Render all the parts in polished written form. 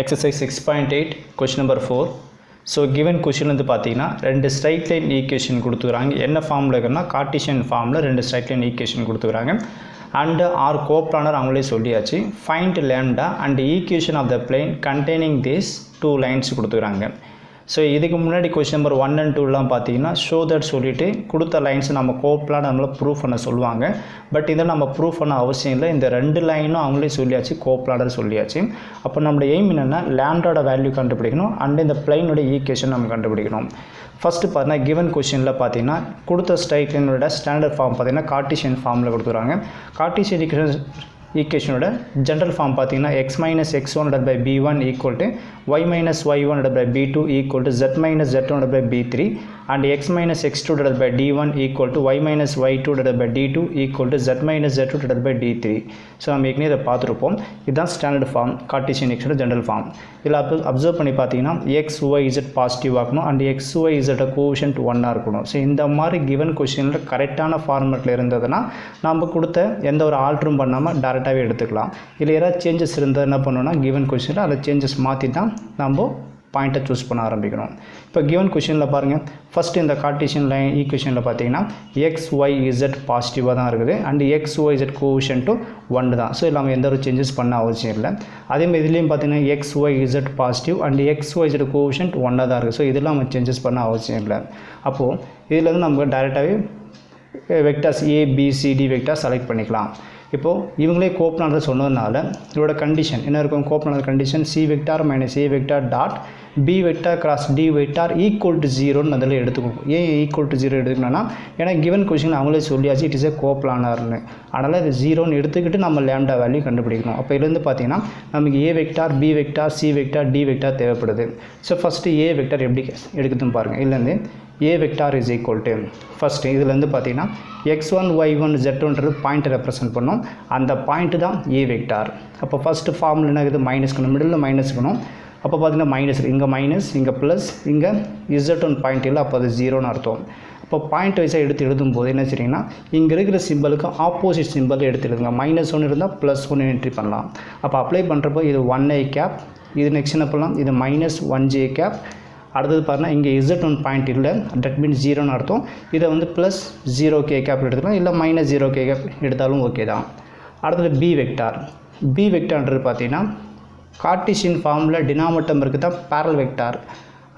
Exercise 6.8 question number 4. So given question வந்து பார்த்தீங்கன்னா ரெண்டு ஸ்ட்ரைட் லைன் ஈக்குவேஷன் கொடுத்துக்கிறாங்க. என்ன ஃபார்மில் இருக்குன்னா கார்ட்டீசியன் ஃபார்மில் ரெண்டு ஸ்ட்ரைட் லைன் ஈக்குவேஷன் கொடுத்துக்கிறாங்க. அண்ட் ஆர் கோப்ளானர் அவங்களே சொல்லியாச்சு. Find lambda and equation of the plane containing this two lines கொடுத்துக்கிறாங்க. ஸோ இதுக்கு முன்னாடி கொஸ்டின் நம்பர் 1 and 2லாம் பார்த்தீங்கன்னா ஷோ தட் சொல்லிவிட்டு கொடுத்த லைன்ஸ் நம்ம கோப்ளான நம்மளை ப்ரூஃப் பண்ண சொல்லுவாங்க. பட் இதை நம்ம ப்ரூஃப் பண்ண அவசியம் இல்லை. இந்த ரெண்டு லைனும் அவங்களே சொல்லியாச்சு, கோப்ளானர் சொல்லியாச்சு. அப்போ நம்மளோட எய்ம் என்னென்னா லேம்டாவோட வேல்யூ கண்டுபிடிக்கணும் அண்ட் இந்த பிளைனோட ஈக்குவேஷன் நம்ம கண்டுபிடிக்கணும். ஃபஸ்ட்டு பார்த்தீங்கன்னா கிவன் கொஸ்டினில் பார்த்தீங்கன்னா கொடுத்த ஸ்ட்ரைட் லைனோட ஸ்டாண்டர்ட் ஃபார்ம் பார்த்தீங்கன்னா கார்ட்டீசியன் ஃபார்மில் கொடுத்துருவாங்க. கார்ட்டீசியன் ஈக்குவேஷனோட ஜென்ரல் ஃபார்ம் பார்த்தீங்கன்னா x minus x1 by b1 equal to y minus y1 by b2 equal to z minus z1 by b3 and x minus x2 by d1 equal to y minus y2 by d2 equal to z minus z2 by d3. So நம்ம ஏற்கனவே இதை பார்த்துருப்போம். இதுதான் standard form Cartesian ஈக்குவேஷனோட general form. இதில் observe பண்ணி பார்த்தீங்கன்னா x y z positive ஆகணும் அண்ட் எக்ஸ் ஒய் இசட்டை கோஷன்ட் 1 இருக்கணும். ஸோ இந்த மாதிரி கிவன் கொஸ்டினில் கரெக்டான ஃபார்மேட்டில் இருந்ததுன்னா நம்ம கொடுத்த எந்த ஒரு ஆல்ட்ரும் பண்ணாமல் டேரெக்டாகவே எடுத்துக்கலாம். இதில் ஏதாவது சேஞ்சஸ் இருந்தால் என்ன பண்ணணும்னா கிவன் கொஸ்டினில் அதை சேஞ்சஸ் மாற்றி தான் நம்ம பாயிண்ட்டை சூஸ் பண்ண ஆரம்பிக்கணும். இப்போ கிவன் கொஸ்டினில் பாருங்கள், ஃபஸ்ட்டு இந்த கார்ட்டீசியன் லைன் ஈக்குவேஷனில் பார்த்தீங்கன்னா எக்ஸ் ஒய் இசட் பாசிட்டிவாக தான் இருக்குது and x y z quotient 1 தான். ஸோ இல்லாமல் எந்த ஒரு சேஞ்சஸ் பண்ண அவசியம் இல்லை. அதேமாதிரி இதுலேயும் பார்த்தீங்கன்னா x y z positive and x y z quotient 1 தான் இருக்குது. ஸோ இதெல்லாம் நம்ம சேஞ்சஸ் பண்ண அவசியம் இல்லை. அப்போது இதிலேருந்து நம்ம டைரெக்டாகவே வெக்டார்ஸ் ஏபிசிடி வெக்டார் செலக்ட் பண்ணிக்கலாம். இப்போது இவங்களே கோப்ளானர் சொன்னதுனால இதோட கண்டிஷன் என்ன இருக்கும்? Coplanar condition c vector minus a vector dot b vector cross d vector equal to 0ன்னு அதில் எடுத்துக்கணும். ஏன் ஈக்குவல் டு 0 எடுத்துக்கணும்னா ஏன்னா கிவன் கொஸ்டின் அவங்களே சொல்லியாச்சு இட் இஸ் ஏ கோப்ளானர்னு. அதனால் இது 0ன்னு எடுத்துக்கிட்டு நம்ம லேம்டா வேல்யூ கண்டுபிடிக்கணும். அப்போ இதுலேருந்து பார்த்தீங்கன்னா நமக்கு a vector b vector c vector d vector தேவைப்படுது. ஸோ ஃபஸ்ட்டு ஏ வெக்டார் எப்படி எடுக்குதுன்னு பாருங்கள். இதுலேருந்து a vector is equal to first இதுலேருந்து பார்த்தீங்கன்னா x1 y1 z1ன்றது பாயிண்ட்டை ரெப்ரசன்ட் பண்ணோம். அந்த பாயிண்ட்டு தான் ஏ வெக்டார். அப்போ ஃபஸ்ட்டு ஃபார்முலா என்ன இருக்குது? மைனஸ்க்கணும், மிடில் மைனஸ்க்கணும். அப்போ பார்த்தீங்கன்னா மைனஸ் இங்கே மைனஸ் இங்கே ப்ளஸ் இங்கே z1 பாயிண்ட் இல்லை, அப்போ அது 0ன்னு அர்த்தம். அப்போ பாயிண்ட் வைஸாக எடுத்து எழுதும்போது என்ன செய்றீங்கன்னா இங்கே இருக்கிற சிம்பிளுக்கு ஆப்போசிட் சிம்பிள் எடுத்து எழுதுங்க. -1 இருந்தால் +1 என்ட்ரி பண்ணலாம். அப்போ அப்ளை பண்ணுறப்போ இது 1i கேப், இது நெக்ஸ்ட் என்ன பண்ணலாம்? இது -1j கேப். அடுத்தது பாருங்கள் இங்கே z1 பாயிண்ட் இல்லை, தட் மீன்ஸ் 0ன்னு அர்த்தம். இதை வந்து +0k கேப் எடுத்துக்கலாம், இல்லை -0k கேப் எடுத்தாலும் ஓகே தான். அடுத்தது பி வெக்டார். பி வெக்டார்ன்றது பார்த்தீங்கன்னா கார்ட்டீசியன் ஃபார்மில் டினாமினேட்டர் இருக்குது தான் பேரல் வெக்டார்.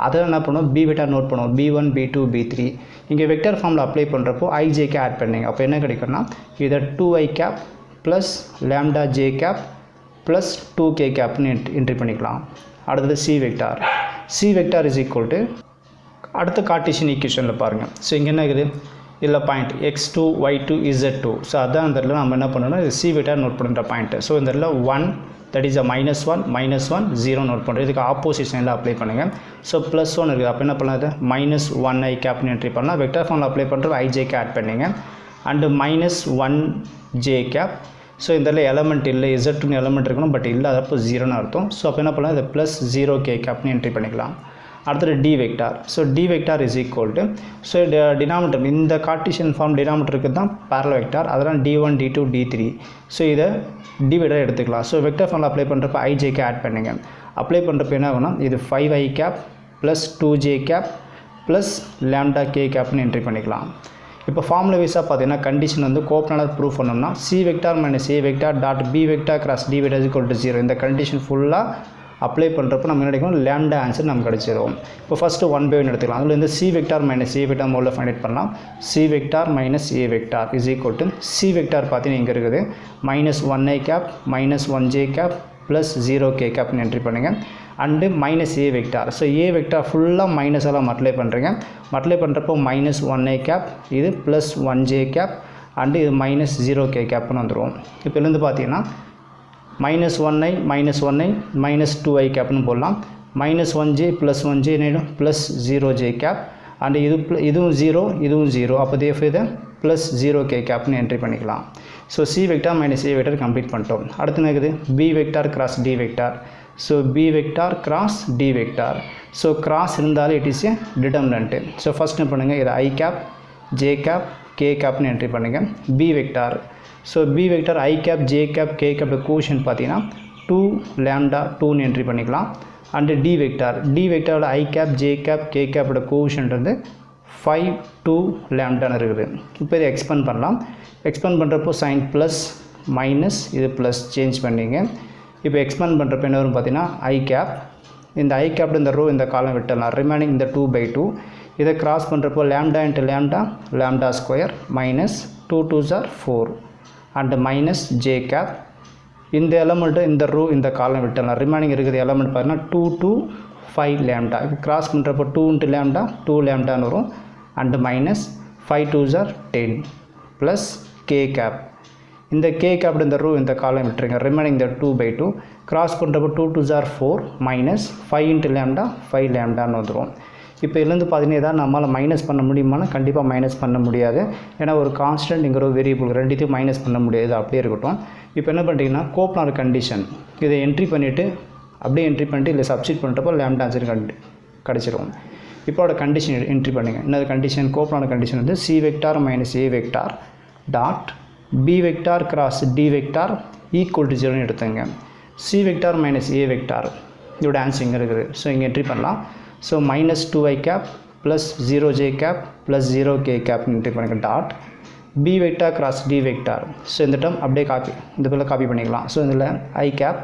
அதை என்ன பண்ணுவோம்? பி வெக்டார் நோட் பண்ணுவோம். b1 b2 b3. இங்கே வெக்டார் ஃபார்மில் அப்ளை பண்ணுறப்போ ijக்கு ஆட் பண்ணிங்க. அப்போ என்ன கிடைக்கும்னா இதை 2i cap plus lambda j cap plus 2k கேப்னு என்ட்ரி பண்ணிக்கலாம். அடுத்தது c vector. C vector is equal to அடுத்த கார்ட்டீசியன் ஈக்குவேஷனில் பாருங்கள். ஸோ இங்கே என்ன இருக்குது? இல்லை point x2 y2 z2. So அதான் இந்த இடத்துல நம்ம என்ன பண்ணணும்னா இது சி வெக்டார் நோட் பண்ணுற பாயிண்ட்டு. ஸோ இந்த இடத்துல 1 தட் இஸ் -1 -1 0 நோட் பண்ணுறோம். இதுக்கு ஆப்போசிட் சைடில் அப்ளை பண்ணுங்கள். ஸோ +1 இருக்குது. அப்போ என்ன பண்ணாது? -1i கேப்னு என்ட்ரி பண்ணலாம். வெக்டார் ஃபார்மில் அப்ளை பண்ணுறது ijக்கு ஆட் பண்ணிங்க அண்டு -1j கேப். ஸோ இந்த எலமெண்ட் இல்லை, z2 எலமெண்ட் இருக்கணும், பட் இல்லை, அதப்போ 0ன்னு அர்த்தம். ஸோ அப்போ என்ன பண்ணலாம்? இதை +0k கேப்னு என்ட்ரி பண்ணிக்கலாம். அடுத்தது d vector. So d vector is equal to so denominator இந்த கார்ட்டீசியன் ஃபார்ம் டினாமினேட்டருக்கு தான் பேரல் வெக்டார், அதெல்லாம் d1 d2 d3. ஸோ இதை டி வெக்டார் எடுத்துக்கலாம். ஸோ வெக்டார் ஃபார்மில் அப்ளை பண்ணுறப்ப ijக்கு ஆட் பண்ணுங்க. அப்ளை பண்ணுறப்ப என்ன ஆகும்னா இது 5i cap plus 2j cap plus lambda k கேப்னு என்ட்ரி பண்ணிக்கலாம். இப்போ ஃபார்முலா வைஸாக பார்த்தீங்கன்னா கண்டிஷன் வந்து கோப்ளானர் ப்ரூஃப் பண்ணோம்னா c vector minus a vector dot b vector cross d vector equal to 0. இந்த கண்டிஷன் ஃபுல்லாக அப்ளை பண்ணுறப்போ நம்ம என்ன கிடைக்கும்? லேம்டா ஆன்சர் நமக்கு கிடைச்சிடும். இப்போ ஃபஸ்ட்டு 1 by 1 எடுத்துக்கலாம். அதில் வந்து c vector minus a vector மோடில் ஃபைண்ட் அவுட் பண்ணலாம். C vector minus a vector is equal to c vector பார்த்தீங்கன்னா இங்கே இருக்குது -1i cap -1j cap plus 0k கேப்னு என்ட்ரி பண்ணுங்கள் and -a vector. So a vector ஃபுல்லாக மைனஸெல்லாம் மல்டிப்ளை பண்ணுறீங்க. மல்டிப்ளை பண்ணுறப்போ -1i கேப் இது +1j கேப் அண்டு இது -0k கேப்னு வந்துடும். இப்போ இதுலேருந்து பார்த்தீங்கன்னா -1i -2i கேப்னு போடலாம். -1j +1j +0j gap and இதுவும் 0 இதுவும் 0. அப்போ இதை +0k கேப்னு என்ட்ரி பண்ணிக்கலாம். So c vector minus a vector complete பண்ணிட்டோம். அடுத்து என்ன இருக்குது? B vector cross d vector. So b vector cross d vector. So cross இருந்தாலே it is a determinant. So first என்ன பண்ணுங்கள்? இதை i cap j cap k cap entry பண்ணுங்கள். B vector. So b vector i cap j cap k cap quotient பார்த்தீங்கன்னா 2 lambda 2 entry பண்ணிக்கலாம். And d வெக்டாரோட I cap j cap k கேப்போட quotient வந்து 5 2 லேம்டான்னு இருக்குது. இப்போ இதை எக்ஸ்பேண்ட் பண்ணலாம். எக்ஸ்பேண்ட் பண்ணுறப்போ சைன் ப்ளஸ் மைனஸ் இது ப்ளஸ் சேஞ்ச் பண்ணிங்க. இப்போ எக்ஸ்பேண்ட் பண்ணுறப்போ என்ன வரும் பார்த்தீங்கன்னா ஐ கேப், இந்த ஐ கேப் இந்த ரோ இந்த காலம் விட்டுடலாம். ரிமைனிங் இந்த 2/2 இதை கிராஸ் பண்ணுறப்போ lambda into lambda square minus 2 2s are 4 and minus j cap, இந்த எலமெண்ட்டு இந்த ரோ இந்த காலம் விட்டுடலாம். ரிமைனிங் இருக்கிற எலமெண்ட் பார்த்தீங்கன்னா 2 2 5 லேம்டா. இப்போ கிராஸ் பண்ணுறப்போ 2 இன்ட்டு லேம்டா 2 லேம்டான்னு வரும் and minus 5 2s are 10 plus k cap, இந்த கே கேப் இந்த ரோ இந்த காலம் விட்டுருங்க. ரிமைனிங் இந்த 2/2 கிராஸ் பண்ணுறப்போ 2 2s are 4 minus 5 into lambda 5 லேம்டான்னு வந்துடும். இப்போ இதுலேருந்து பார்த்தீங்கன்னா எதாவது நம்மளால் மைனஸ் பண்ண முடியுமானா கண்டிப்பாக மைனஸ் பண்ண முடியாது. ஏன்னா ஒரு கான்ஸ்டன்ட்ங்கிற ஒரு வேரியபிள் ரெண்டுத்தையும் மைனஸ் பண்ண முடியாது, அப்படியே இருக்கட்டும். இப்போ என்ன பண்ணுறீங்கன்னா கோப்லார் கண்டிஷன் இதை என்ட்ரி பண்ணிவிட்டு அப்படியே என்ட்ரி பண்ணிட்டு இல்லை சப்ஸ்டிட் பண்ணுறப்போ லேம்டா ஆன்சர் கிடச்சிரும். இப்போ அதோட கண்டிஷன் என்ட்ரி பண்ணுங்கள். என்னது கண்டிஷன்? கோப்லார் கண்டிஷன் வந்து c vector minus a vector dot b vector cross d vector equal to 0ன்னு எடுத்துங்க. C vector minus a vector இதோட ஆன்சர் இங்கே இருக்குது. ஸோ இங்கே என்ட்ரி பண்ணலாம். So minus 2i cap plus 0j cap plus 0k கேப்னு entry பண்ணுங்கள். Dot b vector cross d vector. So இந்த டேர்ம் அப்படியே காப்பி இந்த பிள்ளை காப்பி பண்ணிக்கலாம். ஸோ இதில் i cap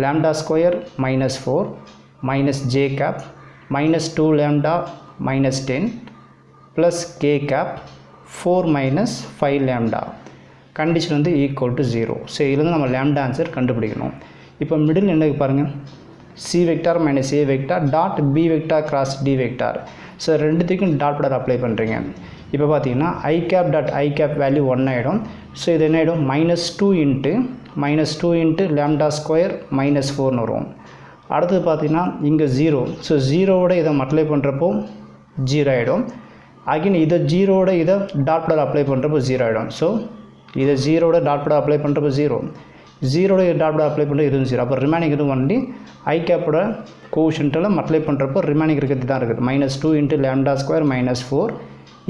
lambda square minus 4 minus j cap minus 2 lambda minus 10 plus k cap 4 minus 5 lambda. Condition வந்து equal to 0. So இதுலேருந்து நம்ம lambda answer கண்டுபிடிக்கணும். இப்போ மிடில் என்ன பாருங்கள், c vector minus a vector dot b vector cross d vector. So ரெண்டுத்துக்கும் dot product apply பண்ணுறீங்க. இப்போ பார்த்தீங்கன்னா i cap dot i cap value 1 ஆகிடும். ஸோ இது என்ன ஆகிடும் minus 2 into lambda square minus 4ன்னு வரும். அடுத்தது பார்த்தீங்கன்னா இங்கே 0. ஸோ 0வோட இதை மல்டிப்ளை பண்ணுறப்போ 0 ஆகிடும். அகைன் இதை 0வோட இதை டாட் ப்ராடக்ட் அப்ளை பண்ணுறப்போ 0 ஆகிடும். ஸோ இதை 0வோட டாட் ப்ராடக்ட் அப்ளை பண்ணுறப்போ 0, 0வோட டாட் ப்ராடக்ட் அப்ளை பண்ணுறது இதுவும் 0. அப்போ ரிமைனிங் இதுவும் ஒன்லி ஐ கேப்போட கோஷன்ட்டில் மல்டிப்ளை பண்ணுறப்போ ரிமைனிங் இருக்கிறது தான் இருக்குது. Minus 2 into lambda square minus 4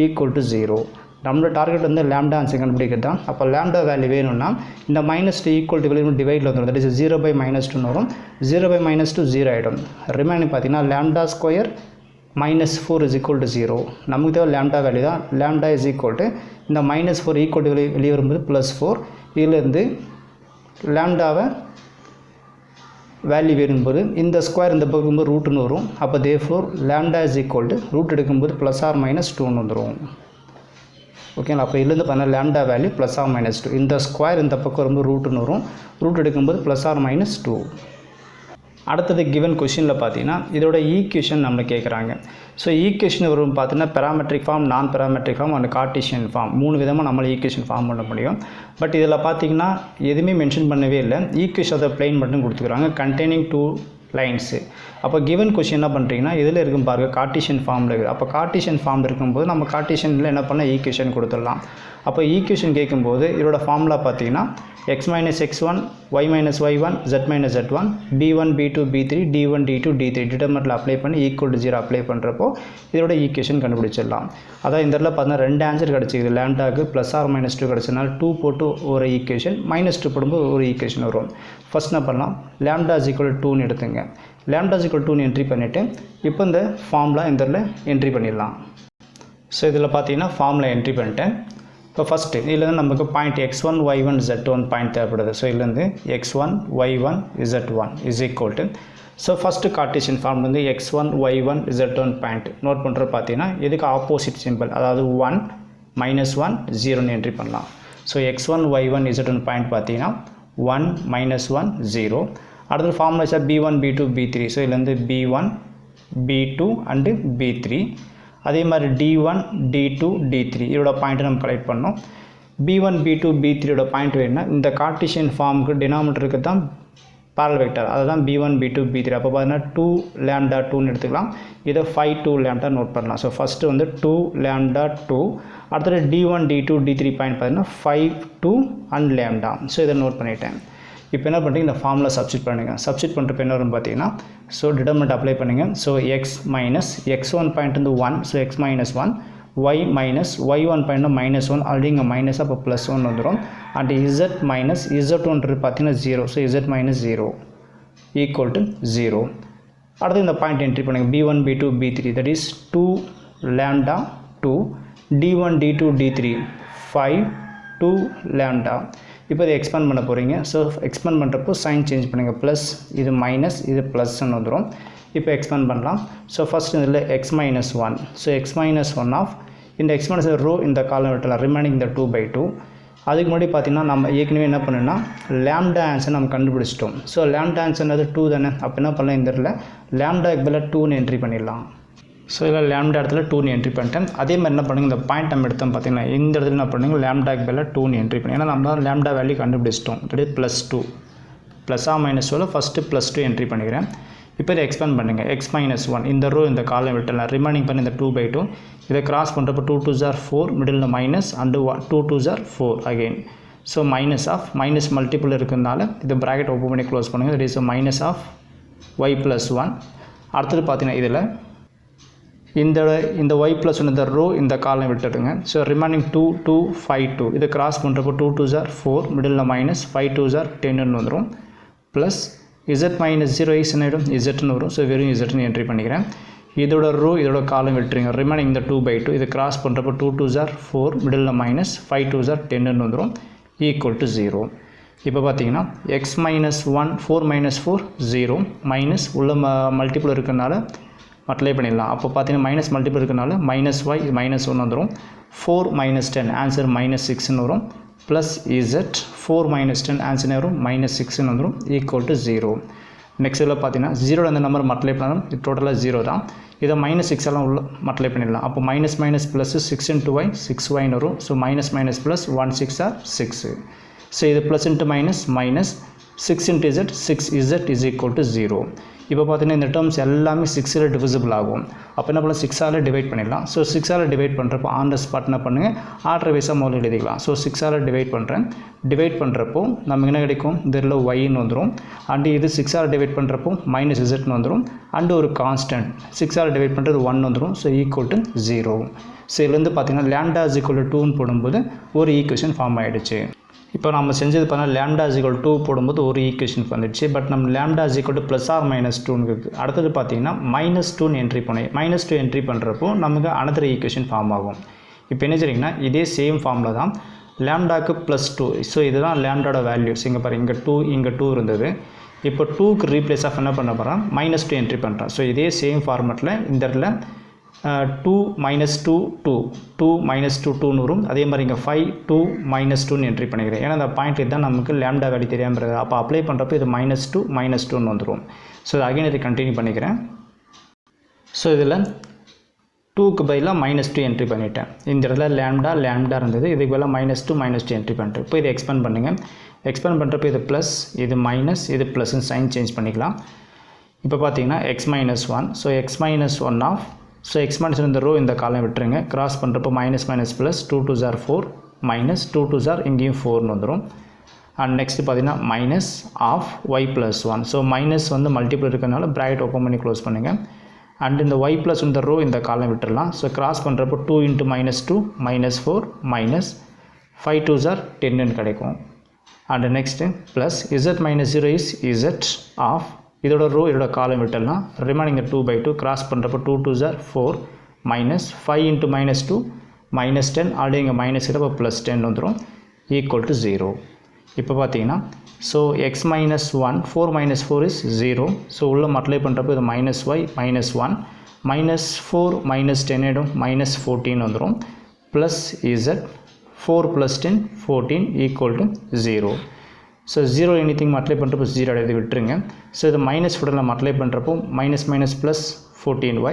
equal to 0. நம்மளோட டார்கெட் வந்து லேம்டா ஆன்சர் கண்டுபிடிக்கிறது தான். அப்போ லேம்டா வேல்யூ வேணும்னா இந்த மைனஸ் 2 ஈக்குவல் டு வேல்யூ டிவைடில் வந்துடும். தட் இஸ் 0/-2 வரும். 0/-2 0 ஆகிடும். ரிமைனிங் பார்த்தீங்கன்னா lambda square minus 4 is equal to 0. நமக்கு தேவை லேம்டா வேல்யூ தான். லேம்டா இஸ் ஈக்குவல் டு இந்த மைனஸ் 4 ஈக்குவல் டு வெளியே வரும்போது ப்ளஸ் 4. இதிலேருந்து லேம்டாவை வேல்யூ வரும்போது இந்த ஸ்கொயர் இந்த பக்கம் ரூட்டுன்னு வரும். அப்போ therefore lambda is equal to root எடுக்கும்போது +or-2ன்னு வந்துடும். ஓகேங்களா? அப்போ இதுலேருந்து பார்த்தா லேம்டா வேல்யூ +or-2. இந்த ஸ்கொயர் இந்த பக்கம் வரும்போது ரூட்டுன்னு வரும். ரூட் எடுக்கும்போது +or-2. அடுத்தது கிவன் கொஷினில் பார்த்தீங்கன்னா இதோட ஈக்குவேஷன் நம்ம கேட்குறாங்க. ஸோ ஈக்குவேஷன் வரும் பார்த்தீங்கன்னா பெராமெட்ரிக் ஃபார்ம், நான் parametric form and Cartesian form 3 விதமாக நம்மளால் ஈக்குவேஷன் ஃபார்ம் பண்ண முடியும். பட் இதில் பார்த்தீங்கன்னா எதுவுமே மென்ஷன் பண்ணவே இல்லை. ஈக்குவேஷன் அதை பிளைன் மட்டும் கொடுத்துக்கிறாங்க கண்டெய்னிங் 2 லைன்ஸு. அப்போ கிவன் கொஷின் என்ன பண்ணுறீங்கன்னா இதில் இருக்கும் பாருங்கள் கார்ட்டீசியன் ஃபார்மில் இருக்குது. அப்போ கார்ட்டீசியன் ஃபார்ம் இருக்கும்போது நம்ம கார்ட்டீசியனில் என்ன பண்ணால் ஈக்குவேஷன் கொடுத்துடலாம். அப்போ ஈக்குவேஷன் கேட்கும்போது இதோட ஃபார்முலா பார்த்தீங்கன்னா x minus x1, y minus y1, z minus z1, b1, b2, b3, d1, d2, d3 டிட்டர்மினன்ட்ல அப்ளை பண்ணி ஈக்குவல் டு 0 அப்ளை பண்ணுறப்போ இதோட ஈக்குவேஷன் கண்டுபிடிச்சிடலாம். அதான் இந்த இடத்துல பார்த்தீங்கன்னா 2 ஆன்சர் கிடச்சிக்குது. லேம்டாக்கு +or-2 கிடச்சதுனால 2 போட்டு ஒரு ஈக்குவேஷன், -2 போடும்போது ஒரு ஈக்குவேஷன் வரும். ஃபர்ஸ்ட் என்ன பண்ணலாம், லேம்டா இஸ் ஈக்குவல் 2ன்னு எடுத்துங்க. லேம்டா இஸ் ஈக்குவல் 2ன்னு என்ட்ரி பண்ணிவிட்டு இப்போ இந்த ஃபார்முலா இந்த இடத்துல என்ட்ரி பண்ணிடலாம். ஸோ இதில் பார்த்தீங்கன்னா ஃபார்முலா என்ட்ரி பண்ணிட்டேன். இப்போ ஃபஸ்ட்டு இதில் நமக்கு point x1, y1, z1 point தேவைப்படுது. ஸோ இதுலேருந்து x1, y1, z1 is equal to, so first Cartesian form வந்து x1, y1, z1 point note பண்ணுறது பார்த்தீங்கன்னா இதுக்கு ஆப்போசிட் சிம்பிள், அதாவது 1, -1, 0ன்னு என்ட்ரி பண்ணலாம். So x1, y1, z1 point பார்த்தீங்கன்னா 1, -1, 0. அடுத்து formula b1, b2, b3. So இதுலேருந்து b1, b2 அண்டு b3. அதே மாதிரி d1, d2, d3 இதோட பாயிண்ட்டை நம்ம கலெக்ட் பண்ணோம். b1, b2, b3யோட பாயிண்ட் வேணும்னா இந்த கார்ட்டீசியன் ஃபார்முக்கு டினாமினேட்டருக்கு தான் பேரலல் வெக்டர், அதுதான் b1, b2, b3. அப்போ பார்த்தீங்கன்னா 2 lambda 2ன்னு எடுத்துக்கலாம். இதை 5 2 lambda நோட் பண்ணலாம். ஸோ ஃபஸ்ட்டு வந்து 2 lambda 2, அடுத்தது d1, d2, d3 பாயிண்ட் பார்த்தீங்கன்னா 5 2 and lambda. ஸோ இதை நோட் பண்ணிட்டேன். இப்போ என்ன பண்ணுறீங்க, இந்த ஃபார்முலா சப்ஸ்டிட் பண்ணுங்கள். சப்ஸ்டிட் பண்ணுறப்ப என்ன வரும்னு பார்த்தீங்கன்னா, ஸோ டிட்டர்மினன்ட் அப்ளை பண்ணுங்கள். So x minus x1 point வந்து 1, so x minus 1 y minus y1 பண்ணால் -1 ஆல்ரெடி இங்கே மைனஸ் அப்போ +1 வந்துடும் அண்ட் z minus z1 பார்த்தீங்கன்னா 0 so z minus 0 equal to 0 அடுத்து இந்த பாயிண்ட் என்ட்ரி பண்ணுங்கள் b1 b2 b3 that is 2 lambda 2 d1 d2 d3 5 2 lambda இப்போ இதை எக்ஸ்பேண்ட் பண்ண போகிறீங்க ஸோ எக்ஸ்பேண்ட் பண்ணுறப்போ சைன் சேஞ்ச் பண்ணுங்கள் ப்ளஸ் இது மைனஸ் இது ப்ளஸ்ன்னு வந்துடும் இப்போ எக்ஸ்பேண்ட் பண்ணலாம் ஸோ ஃபஸ்ட் இதில் x minus 1 so x minus 1 of இந்த x minus ரோ இந்த காலம் விட்டலாம் ரிமைனிங் இந்த 2/2 அதுக்கு முன்னாடி பார்த்திங்கன்னா நம்ம ஏற்கனவே என்ன பண்ணணும்னா லேம்டா ஆன்சர் நம்ம கண்டுபிடிச்சிட்டோம் ஸோ லேம்டா ஆன்சர்ன்றது 2 தானே அப்போ என்ன பண்ணலாம் இந்த இடத்துல லேம்டாக்கு பதிலாக 2ன்னு என்ட்ரி பண்ணிடலாம் ஸோ இதில் லேம்டா இடத்துல 2ன்னு என்ட்ரி பண்ணிட்டேன் அதே மாதிரி என்ன பண்ணுங்க இந்த பாயிண்ட் நம்ம எடுத்தோம் பார்த்தீங்கன்னா இந்த இடத்துல என்ன பண்ணுங்க லேம்டாக்கு பதிலாக 2ன்னு என்ட்ரி பண்ணி ஏன்னா நம்ம லேம்டா வேல்யூ கண்டுபிடிச்சிட்டோம் தட் இஸ் +2 +ஆ -2 ஃபஸ்ட்டு +2 என்ட்ரி பண்ணிக்கிறேன் இப்போ இதை எக்ஸ்பேண்ட் பண்ணுங்கள் x minus 1 இந்த ரோ இந்த காலம் விட்டலாம் ரிமைனிங் பண்ணி இந்த 2/2 இதை கிராஸ் பண்ணுறப்போ 2 2s are 4 middle minus and 2 2s are 4 again so minus of minus multiple இருக்கிறதுனால இதை ப்ராக்கெட் ஓப்பன் பண்ணி க்ளோஸ் பண்ணுங்கள் that is minus of y plus 1 அடுத்தது பார்த்தீங்கன்னா இதில் இந்த y plus 1 இந்த ரோ இந்த காலம் விட்டுடுங்க ஸோ ரிமைனிங் 2 2 5 2 இதை கிராஸ் பண்ணுறப்போ 2 2s are 4 middle minus 5 2s are 10ன்னு வந்துடும் ப்ளஸ் z minus 0 is ஆகிடும் zன்னு வரும் ஸோ வெறும் zன்னு என்ட்ரி பண்ணிக்கிறேன் இதோட ரோ இதோட காலம் விட்டுருங்க ரிமைனிங் இந்த 2/2 இதை கிராஸ் பண்ணுறப்போ 2 2s are 4 middle minus 5 2s are 10ன்னு வந்துடும் ஈக்குவல் டு 0 இப்போ பார்த்தீங்கன்னா x minus 1 4 minus 4 0 மைனஸ் உள்ள மல்டிபிள் இருக்கிறனால மல்டிப்ளை பண்ணிடலாம் அப்போ பார்த்தீங்கன்னா மைனஸ் மல்டிபிள் இருக்கிறனால மைனஸ் y -1 வந்துடும் 4 minus 10 ஆன்சர் -6ன்னு வரும் ப்ளஸ் z 4 minus 10 ஆன்சர் வரும் -6ன்னு வந்துடும் ஈக்குவல் டு 0 நெக்ஸ்ட் இதில் பார்த்தீங்கன்னா 0 அந்த நம்பர் மல்டிப்ளை பண்ணாலும் இது டோட்டலாக 0 தான் இதை -6 எல்லாம் உள்ள மல்டிப்ளை பண்ணிடலாம் அப்போ minus minus plus 6 into y 6y வரும் so minus minus plus 1 6 are 6 so இது plus into minus minus 6 into z 6z is equal to 0 இப்போ பார்த்தீங்கன்னா இந்த டேர்ம்ஸ் எல்லாமே 6ல் டிவிசிபிள் ஆகும் அப்போ என்ன பண்ணலாம் 6ஆல் டிவைட் பண்ணிடலாம் ஸோ 6ஆல் டிவைட் பண்ணுறப்போ ஆன் த ஸ்பாட் என்ன பண்ணுங்கள் ஆர்டர் வைஸாக முதல்ல எழுதிக்கலாம் ஸோ 6ஆல் டிவைட் பண்ணுறேன் டிவைட் பண்ணுறப்போ நமக்கு என்ன கிடைக்கும் இதில் ஒய்ன்னு வந்துடும் அண்டு இது 6ஆல் டிவைட் பண்ணுறப்போ -zன்னு வந்துடும் அண்டு ஒரு கான்ஸ்டன்ட் 6ஆல் டிவைட் பண்ணுறது 1 வந்துடும் ஸோ ஈக்குவல் டு 0 ஸோ இதுலேருந்து பார்த்தீங்கன்னா லேம்டா இஸ் ஈக்குவல் டு 2ன்னு போடும்போது ஒரு ஈக்குவேஷன் ஃபார்ம் ஆகிடுச்சு இப்போ நம்ம செஞ்சது பார்த்தா லேம்டா இஸ் ஈக்குவல் 2 போடும்போது ஒரு ஈக்குவேஷன் வந்துடுச்சு பட் நம்ம lambda is equal to plus or -2ன்னு இருக்குது அடுத்தது பார்த்தீங்கன்னா -2ன்னு என்ட்ரி பண்ணி -2 என்ட்ரி பண்ணுறப்போ நமக்கு அனதர் ஈக்குவேஷன் ஃபார்ம் ஆகும் இப்போ என்ன செய்றீங்கன்னா இதே சேம் ஃபார்மில் தான் லேம்டாக்கு +2 ஸோ இதுதான் லேம்டாவோட வேல்யூஸ் இங்கே பாருங்கள் இங்கே 2 இருந்தது இப்போ 2க்கு ரீப்ளேஸ் ஆஃப் என்ன பண்ண போகிறோம் -2 என்ட்ரி பண்ணுறோம் ஸோ இதே சேம் ஃபார்மெட்டில் இந்த இடத்துல 2 -2 2 2 -2 2ன்னு வரும் அதே மாதிரி இங்கே 5 2 -2ன்னு என்ட்ரி பண்ணிக்கிறேன் ஏன்னா அந்த பாயிண்ட் இதுதான் நமக்கு லேம்டா வேல்யூ தெரியாமல் இருக்குது அப்போ அப்ளை பண்ணுறப்போ இது -2 -2ன்னு வந்துடும் ஸோ அகைன் இதை கண்டினியூ பண்ணிக்கிறேன் ஸோ இதில் 2க்கு பதிலாக -2 என்ட்ரி பண்ணிட்டேன் இந்த இடத்துல லேம்டா இருந்தது இதுக்கு பதிலாக -2 என்ட்ரி பண்ணிட்டு இப்போ இதை எக்ஸ்பேண்ட் பண்ணுங்கள் எக்ஸ்பேண்ட் பண்ணுறப்போ இது ப்ளஸ் இது மைனஸ் இது ப்ளஸ்ன்னு சைன் சேஞ்ச் பண்ணிக்கலாம் இப்போ பார்த்தீங்கன்னா x minus 1 so x minus 1 of so x minus இந்த ரோ இந்த காலம் விட்டுருங்க கிராஸ் பண்ணுறப்போ minus minus plus 2 2s are 4 minus 2 2s are இங்கேயும் 4ன்னு வந்துடும் அண்ட் நெக்ஸ்ட் பார்த்தீங்கன்னா minus of y plus 1 so minus வந்து மல்டிபிள் இருக்கிறதுனால ப்ராக்கெட் ஓப்பன் பண்ணி க்ளோஸ் பண்ணுங்கள் அண்ட் இந்த y plus இந்த ரோ இந்த காலம் விட்டுடலாம் ஸோ கிராஸ் பண்ணுறப்போ 2 into -2 -4 மைனஸ் 5 2s are 10ன்னு கிடைக்கும் and next plus z minus 0 is z of இதோட ரோ இதோட காலம் விட்டலாம் ரிமைனிங் 2/2 கிராஸ் பண்ணுறப்போ 2 2s are 4 minus 5 into -2 -10 already இங்கே மைனஸ் இப்போ ப்ளஸ் 10 வந்துடும் ஈக்குவல் டு 0 இப்போ பார்த்தீங்கன்னா so x minus 1 4 minus 4 is 0 so உள்ள மல்டிப்ளை பண்ணுறப்போ இது -y -1 -4 -10 ஆகிடும் -14 வந்துடும் plus z 4 + 10 14 equal to 0 so 0 anything multiply பண்ணுறப்போ 0 எடுத்து விட்டுருங்க ஸோ இது மைனஸ் ஃபுட்டில் மல்டிப்ளை பண்ணுறப்போ minus minus plus 14y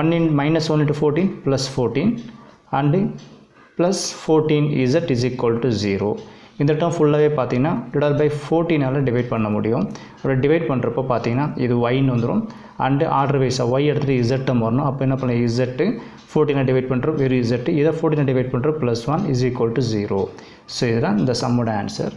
1 in -1 into 14 + 14 and plus 14 z is equal to 0 இந்த டேர்ம் ஃபுல்லாகவே பார்த்தீங்கன்னா டிவைட் பை 14ஆல் டிவைட் பண்ண முடியும் அப்படி டிவைட் பண்ணுறப்போ பார்த்தீங்கன்னா இது ஒய்ன்னு வந்துடும் அண்டு ஆர்டர் வைஸாக ஒய் எடுத்துகிட்டு இசட் டேர்ம் வரணும் அப்போ என்ன பண்ணலாம் இசட்டு 14 டிவைட் பண்ணுறோம் வெறும் இசட்டு இதை 14 டிவைட் பண்ணுறோம் +1 is equal to 0 ஸோ இதுதான் இந்த சம்மோட ஆன்சர்